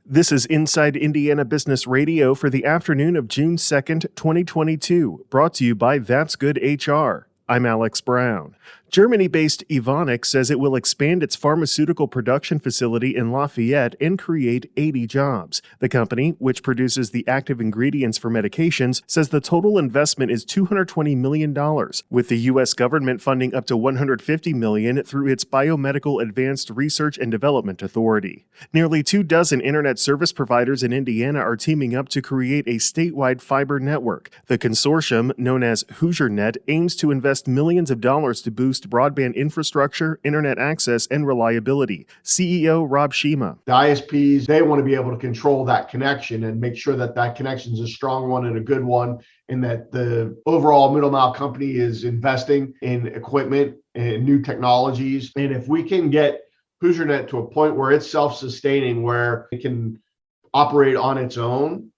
This is Inside Indiana Business Radio for the afternoon of June 2nd, 2022, brought to you by That's Good HR. I'm Alex Brown. Germany-based Evonik says it will expand its pharmaceutical production facility in Lafayette and create 80 jobs. The company, which produces the active ingredients for medications, says the total investment is $220 million, with the U.S. government funding up to $150 million through its Biomedical Advanced Research and Development Authority. Nearly 24 internet service providers in Indiana are teaming up to create a statewide fiber network. The consortium, known as HoosierNet, aims to invest millions of dollars to boost broadband infrastructure, internet access, and reliability. CEO Rob Shima. The ISPs, they want to be able to control that connection and make sure that that connection is a strong one and a good one, and that the overall middle mile company is investing in equipment and new technologies. And if we can get HoosierNet to a point where it's self-sustaining, where it can operate on its own,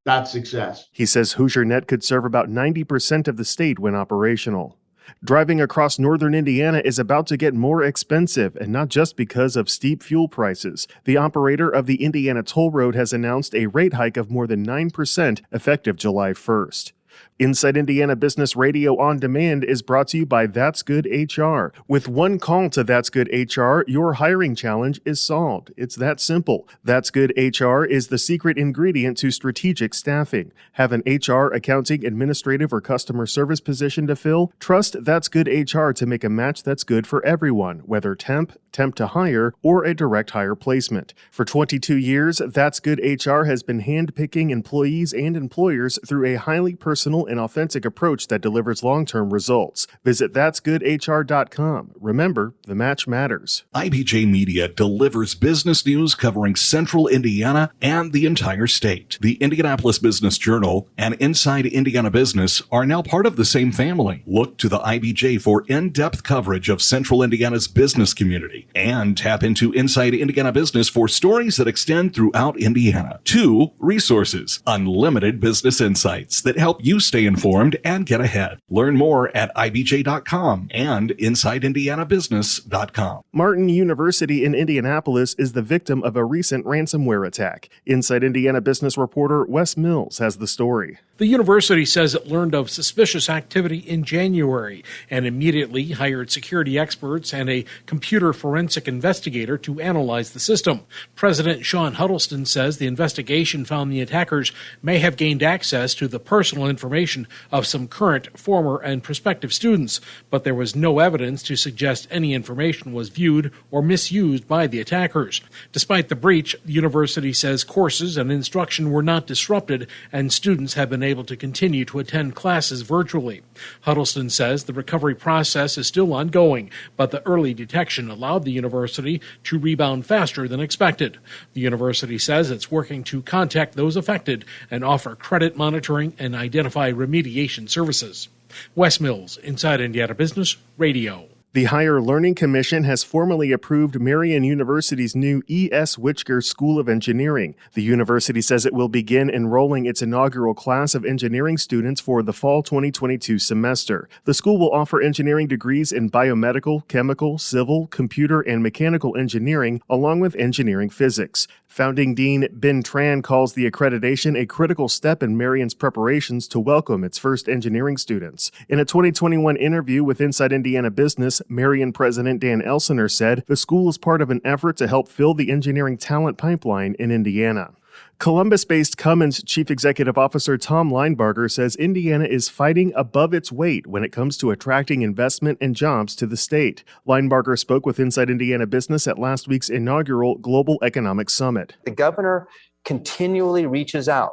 that's success. He says HoosierNet could serve about 90% of the state when operational. Driving across northern Indiana is about to get more expensive, and not just because of steep fuel prices. The operator of the Indiana Toll Road has announced a rate hike of more than 9% effective July 1st. Inside Indiana Business Radio On Demand is brought to you by That's Good HR. With one call to That's Good HR, your hiring challenge is solved. It's that simple. That's Good HR is the secret ingredient to strategic staffing. Have an HR, accounting, administrative, or customer service position to fill? Trust That's Good HR to make a match that's good for everyone, whether temp to hire, or a direct hire placement. For 22 years, That's Good HR has been handpicking employees and employers through a highly personal and authentic approach that delivers long-term results. Visit that'sgoodhr.com. Remember, the match matters. IBJ Media delivers business news covering central Indiana and the entire state. The Indianapolis Business Journal and Inside Indiana Business are now part of the same family. Look to the IBJ for in-depth coverage of central Indiana's business community, and tap into Inside Indiana Business for stories that extend throughout Indiana. 2 resources, unlimited business insights that help you stay informed and get ahead. Learn more at ibj.com and insideindianabusiness.com. Martin University in Indianapolis is the victim of a recent ransomware attack. Inside Indiana Business reporter Wes Mills has the story. The university says it learned of suspicious activity in January and immediately hired security experts and a computer forensic investigator to analyze the system. President Sean Huddleston says the investigation found the attackers may have gained access to the personal information of some current, former, and prospective students, but there was no evidence to suggest any information was viewed or misused by the attackers. Despite the breach, the university says courses and instruction were not disrupted and students have been able to continue to attend classes virtually. Huddleston says the recovery process is still ongoing, but the early detection allowed the university to rebound faster than expected. The university says it's working to contact those affected and offer credit monitoring and identify remediation services. Wes Mills, Inside Indiana Business Radio. The Higher Learning Commission has formally approved Marian University's new E.S. Whitger School of Engineering. The university says it will begin enrolling its inaugural class of engineering students for the fall 2022 semester. The school will offer engineering degrees in biomedical, chemical, civil, computer, and mechanical engineering, along with engineering physics. Founding Dean Ben Tran calls the accreditation a critical step in Marian's preparations to welcome its first engineering students. In a 2021 interview with Inside Indiana Business, Marian President Dan Elsener said the school is part of an effort to help fill the engineering talent pipeline in Indiana. Columbus-based Cummins Chief Executive Officer Tom Linebarger says Indiana is fighting above its weight when it comes to attracting investment and jobs to the state. Linebarger spoke with Inside Indiana Business at last week's inaugural Global Economic Summit. The governor continually reaches out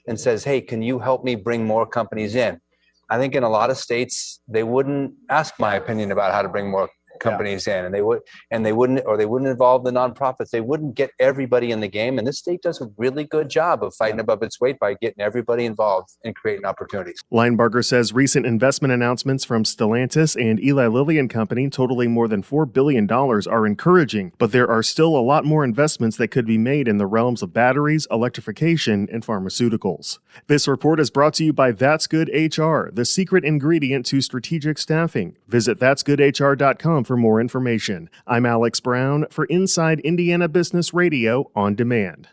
and says, hey, can you help me bring more companies in? I think in a lot of states, they wouldn't ask my opinion about how to bring more companies in, and they wouldn't involve the nonprofits. They wouldn't get everybody in the game. And this state does a really good job of fighting above its weight by getting everybody involved and creating opportunities. Linebarger says recent investment announcements from Stellantis and Eli Lilly and Company totaling more than $4 billion are encouraging, but there are still a lot more investments that could be made in the realms of batteries, electrification, and pharmaceuticals. This report is brought to you by That's Good HR, the secret ingredient to strategic staffing. Visit that'sgoodhr.com for more information. I'm Alex Brown for Inside Indiana Business Radio On Demand.